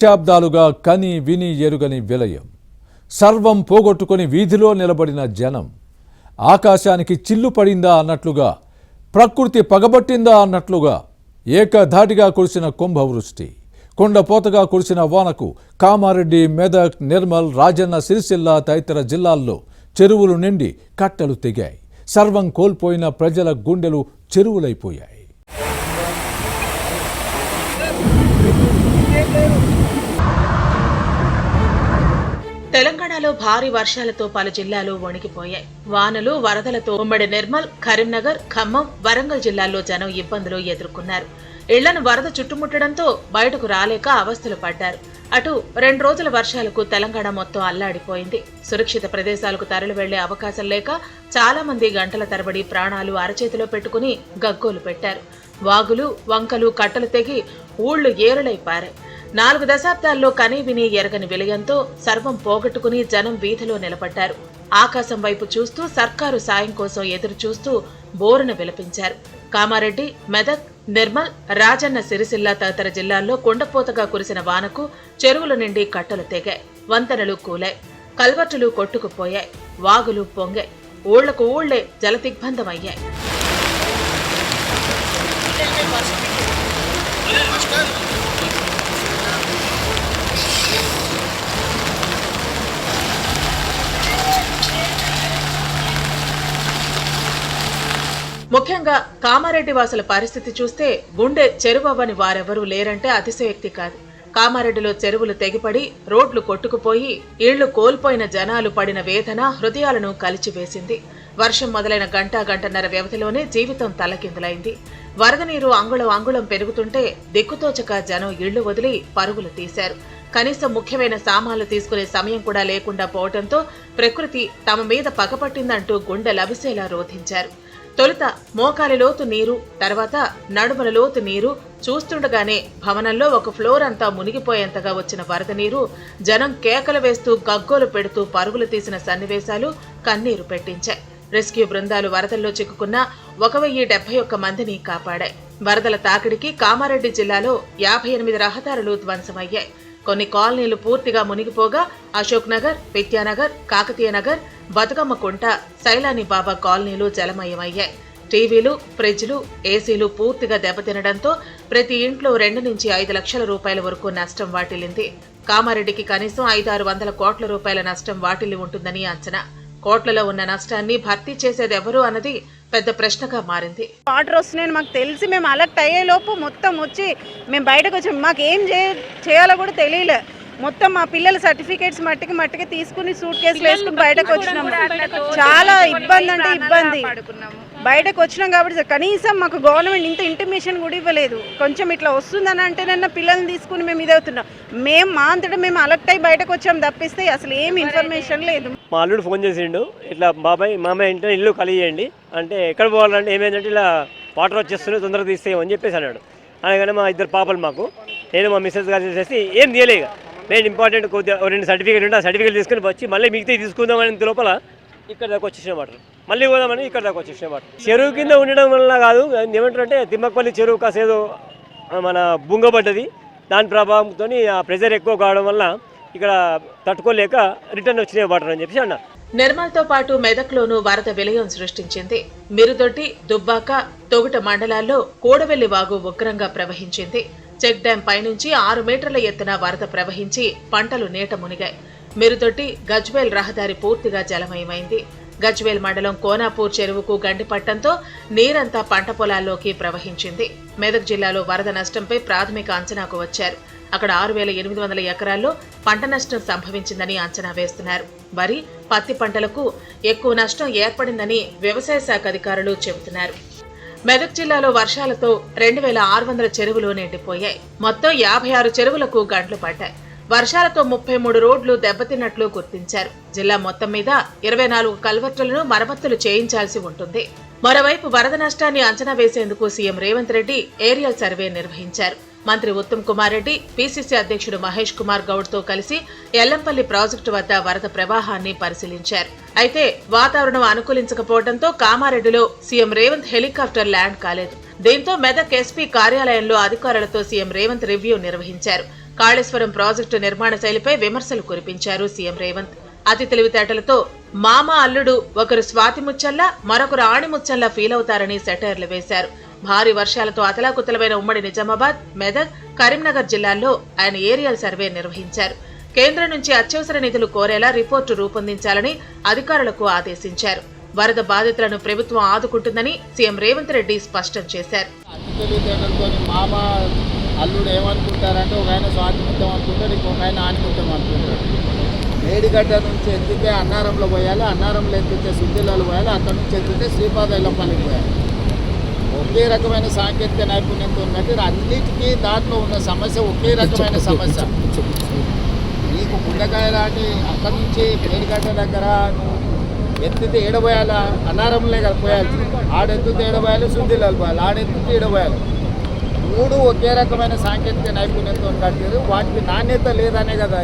శతాబ్దాలుగా కని విని ఎరుగని విలయం, సర్వం పోగొట్టుకొని వీధిలో నిలబడిన జనం, ఆకాశానికి చిల్లు పడిందా అన్నట్లుగా, ప్రకృతి పగబట్టిందా అన్నట్లుగా ఏకధాటిగా కురిసిన కుంభవృష్టి, కొండపోతగా కురిసిన వానకు కామారెడ్డి, మెదక్, నిర్మల్, రాజన్న సిరిసిల్ల తదితర జిల్లాల్లో చెరువులు నిండి కట్టలు తెగాయి. సర్వం కోల్పోయిన ప్రజల గుండెలు చెరువులైపోయాయి. తెలంగాణలో భారీ వర్షాలతో పలు జిల్లాలు వణికిపోయాయి. వానలు, వరదలతో ఉమ్మడి నిర్మల్, కరీంనగర్, ఖమ్మం, వరంగల్ జిల్లాల్లో జనం ఇబ్బందులు ఎదుర్కొన్నారు. ఇళ్లను వరద చుట్టుముట్టడంతో బయటకు రాలేక అవస్థలు పడ్డారు. అటు 2 రోజుల వర్షాలకు తెలంగాణ మొత్తం అల్లాడిపోయింది. సురక్షిత ప్రదేశాలకు తరలి వెళ్లే అవకాశం లేక చాలా మంది గంటల తరబడి ప్రాణాలు అరచేతిలో పెట్టుకుని గగ్గోలు పెట్టారు. వాగులు, వంకలు, కట్టలు తెగి ఊళ్లు ఏరులై పారాయి. 4 దశాబ్దాల్లో కనీవిని ఎరగని విలయంతో సర్వం పోగొట్టుకుని జనం వీధిలో నిలబడ్డారు. ఆకాశం వైపు చూస్తూ సర్కారు సాయం కోసం ఎదురు చూస్తూ బోరున విలపించారు. కామారెడ్డి, మెదక్, నిర్మల్, రాజన్న సిరిసిల్ల తదితర జిల్లాల్లో కుండపోతగా కురిసిన వానకు చెరువుల నిండి కట్టలు తెగాయి, వంతెనలు కూలాయి, కల్వర్టులు కొట్టుకుపోయాయి, వాగులు పొంగాయి, ఊళ్లకు ఊళ్లే జలదిగ్బంధమయ్యాయి. ముఖ్యంగా కామారెడ్డి వాసుల పరిస్థితి చూస్తే గుండె చెరువవ్వని వారెవరూ లేరంటే అతిశయోక్తి కాదు. కామారెడ్డిలో చెరువులు తెగిపడి రోడ్లు కొట్టుకుపోయి ఇళ్లు కోల్పోయిన జనాలు పడిన వేదన హృదయాలను కలిచివేసింది. వర్షం మొదలైన గంటన్నర వ్యవధిలోనే జీవితం తలకిందులైంది. వరద నీరు అంగుళం పెరుగుతుంటే దిక్కుతోచక జనం ఇళ్లు వదిలి పరుగులు తీశారు. కనీసం ముఖ్యమైన సామాన్లు తీసుకునే సమయం కూడా లేకుండా పోవడంతో ప్రకృతి తమ మీద పగపట్టిందంటూ గుండె లభిసేలా రోధించారు. తొలుత మోకాలి లోతు నీరు, తర్వాత నడుమల లోతు నీరు, చూస్తుండగానే భవనంలో ఒక ఫ్లోర్ అంతా మునిగిపోయేంతగా వచ్చిన వరద నీరు జనం కేకలు వేస్తూ గగ్గోలు పెడుతూ పరుగులు తీసిన సన్నివేశాలు కన్నీరు పెట్టించాయి. రెస్క్యూ బృందాలు వరదల్లో చిక్కుకున్న 1071 మందిని కాపాడాయి. వరదల తాకిడికి కామారెడ్డి జిల్లాలో 58 రహదారులు ధ్వంసమయ్యాయి. కొన్ని కాలనీలు పూర్తిగా మునిగిపోగా అశోక్ నగర్, విద్యానగర్, కాకతీయ నగర్, బతుకమ్మ కుంట, సైలాని బాబా కాలనీలు జలమయమయ్యాయి. టీవీలు, ఫ్రిడ్జ్లు, ఏసీలు పూర్తిగా దెబ్బతినడంతో ప్రతి ఇంట్లో 2 నుంచి 5 లక్షల రూపాయల వరకు నష్టం వాటిల్లింది. కామారెడ్డికి కనీసం 500-600 కోట్ల రూపాయల నష్టం వాటిల్లి ఉంటుందని అంచనా. కోట్లలో ఉన్న నష్టాన్ని భర్తీ చేసేదెవరు అన్నది పెద్ద ప్రశ్నగా మారింది. వాటర్ వస్తున్నాయని మాకు తెలిసి మేము అలర్ట్ అయ్యేలోపు మొత్తం వచ్చి మేము బయటకు వచ్చాం. మాకు ఏం చేయాలో కూడా తెలియలే. మొత్తం మా పిల్లల సర్టిఫికేట్స్ మట్టికి తీసుకుని సూట్ కేసులు వేసుకుని బయటకు వచ్చినాము. చాలా ఇబ్బంది అంటే ఇబ్బంది. బయటకు వచ్చినాం కాబట్టి కనీసం మాకు గవర్నమెంట్ ఇంత ఇంటిమేషన్ కూడా ఇవ్వలేదు. కొంచెం ఇట్లా వస్తుందని అంటేనన్నా పిల్లల్ని తీసుకుని మేము ఇదవుతున్నాం. మేము మా అంతటా మేము అలర్ట్ అయ్యి బయటకు వచ్చాము తప్పిస్తే అసలు ఏం ఇన్ఫర్మేషన్ లేదు. మా అల్లుడు ఫోన్ చేసిండు, ఇట్లా బాబాయ్ మామయ్య ఇంట్లో ఇల్లు కలియండి అంటే ఎక్కడ పోవాలంటే ఏమైందంటే ఇలా వాటర్ వచ్చేస్తున్నాయి తొందరగా తీసేయమని చెప్పేసి అన్నాడు. అనగానే మా 2 పాపలు మాకు, నేను మా మిస్సెస్ గారు చేసేసి ఏం తీయలేక మెయిన్ ఇంపార్టెంట్ కొద్దిగా 2 సర్టిఫికేట్ ఉంటే ఆ సర్టిఫికేట్ తీసుకుని వచ్చి మళ్ళీ మిగతా తీసుకుందామని లోపల ఇక్కడ దాకా వచ్చేసిన వాటర్, మళ్ళీ పోదామని ఇక్కడ దాకా వచ్చేసిన వాటర్. చెరువు కింద ఉండడం వల్ల కాదు, ఏమంటారంటే తిమ్మకపల్లి చెరువు కాసేదో మన బుంగబడ్డది, దాని ప్రభావంతో ఆ ప్రెజర్ ఎక్కువ కావడం వల్ల ఇక్కడ తట్టుకోలేక రిటర్న్ వచ్చిన వాటర్ అని చెప్పేసి అన్నారు. నిర్మల్తో పాటు మెదక్లోనూ వరద విలయం సృష్టించింది. మిరుదొడ్డి, దుబ్బాక, తొగుట మండలాల్లో కూడవెల్లి వాగు ఉగ్రంగా ప్రవహించింది. చెక్ డ్యాం పైనుంచి 6 మీటర్ల ఎత్తున వరద ప్రవహించి పంటలు నీట మునిగాయి. మిరుదొడ్డి, గజ్వేల్ రహదారి పూర్తిగా జలమయమైంది. గజ్వేల్ మండలం కోనాపూర్ చెరువుకు గండిపట్టంతో నీరంతా పంట పొలాల్లోకి ప్రవహించింది. మెదక్ జిల్లాలో వరద నష్టంపై ప్రాథమిక అంచనాకు వచ్చారు. అక్కడ 6800 ఎకరాల్లో పంట నష్టం సంభవించిందని అంచనా వేస్తున్నారు. వరి, పత్తి పంటలకు ఎక్కువ నష్టం ఏర్పడిందని వ్యవసాయ శాఖ అధికారులు చెబుతున్నారు. మెదక్ జిల్లాలో వర్షాలతో 2600 చెరువులు నిండిపోయాయి. మొత్తం 56 చెరువులకు గండ్లు పడ్డాయి. వర్షాలతో 33 రోడ్లు దెబ్బతిన్నట్లు గుర్తించారు. జిల్లా మొత్తం మీద 24 కల్వర్టులను మరమ్మతులు చేయించాల్సి ఉంటుంది. మరోవైపు వరద నష్టాన్ని అంచనా వేసేందుకు CM Revanth Reddy aerial survey నిర్వహించారు. మంత్రి ఉత్తమ్ కుమార్ రెడ్డి, పీసీసీ అధ్యక్షుడు మహేష్ కుమార్ గౌడ్తో కలిసి ఎల్లంపల్లి ప్రాజెక్టు వద్ద వరద ప్రవాహాన్ని పరిశీలించారు. అయితే వాతావరణం అనుకూలించకపోవడంతో కామారెడ్డిలో సీఎం రేవంత్ హెలికాప్టర్ ల్యాండ్ కాలేదు. దీంతో మెదక్ ఎస్పీ కార్యాలయంలో అధికారులతో సీఎం రేవంత్ రివ్యూ నిర్వహించారు. కాళేశ్వరం ప్రాజెక్టు నిర్మాణ శైలిపై విమర్శలు కురిపించారు సీఎం రేవంత్. అతి తెలివితేటలతో మామ అల్లుడు ఒకరు స్వాతి ముచ్చల్లా మరొకరు ఆణిముచ్చల్లా ఫీల్ అవుతారని సెటైర్లు వేశారు. భారీ వర్షాలతో అతలాకుతలమైన ఉమ్మడి నిజామాబాద్, మెదక్, కరీంనగర్ జిల్లాల్లో ఆయన ఏరియల్ సర్వే నిర్వహించారు. కేంద్రం నుంచి అత్యవసర నిధులు కోరేలా రిపోర్టు రూపొందించాలని అధికారులకు ఆదేశించారు. వరద బాధితులను ప్రభుత్వం ఆదుకుంటుందని సీఎం రేవంత్ రెడ్డి స్పష్టం చేశారు. మామ అల్లుడు ఏమనుకుంటారంటే ఒక ఆయన స్వాతి ముత్యం అనుకుంటారు, ఇంకొక ఆయన ఆణిముత్యం అనుకుంటారు. మేడిగడ్డ నుంచి ఎత్తితే అన్నారంలో పోయాలి, అన్నారంలో ఎత్తితే సుద్దిలాలు పోయాలి, అక్కడ నుంచి ఎత్తితే శ్రీపాద ఇళ్లపల్లికి పోయాలి. ఒకే రకమైన సాంకేతిక నైపుణ్యంతో ఉన్నట్టు అన్నిటికీ దాంట్లో ఉన్న సమస్య ఒకే రకమైన సమస్య. నీకు గుండెకాయ లాంటి అక్కడి నుంచి మేడిగడ్డ దగ్గర ఎత్తితే ఏడబోయాలి, అన్నారంలో పోయాలి, ఆడెత్తితే ఏడబోయాలి, సుద్దిలాలు పోయాలి, ఆడెత్తితే ఏడబోయాలి. మూడు ఒకే రకమైన సాంకేతిక నైపుణ్యంతో కట్టారు. వాటికి నాణ్యత లేదనే కదా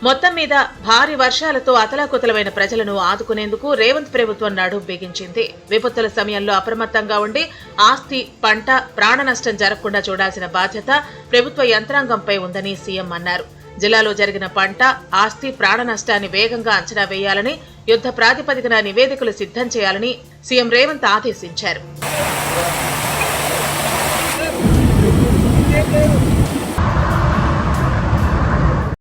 మొత్తం మీద భారీ వర్షాలతో అతలాకుతలమైన ప్రజలను ఆదుకునేందుకు రేవంత్ ప్రభుత్వం నడుం బిగించింది. విపత్తుల సమయంలో అప్రమత్తంగా ఉండి ఆస్తి, పంట, ప్రాణ నష్టం జరగకుండా చూడాల్సిన బాధ్యత ప్రభుత్వ యంత్రాంగంపై ఉందని సీఎం అన్నారు. జిల్లాలో జరిగిన పంట, ఆస్తి, ప్రాణ నష్టాన్ని వేగంగా అంచనా వేయాలని, యుద్ధ ప్రాతిపదికన నివేదికలు సిద్ధం చేయాలని సీఎం రేవంత్ ఆదేశించారు.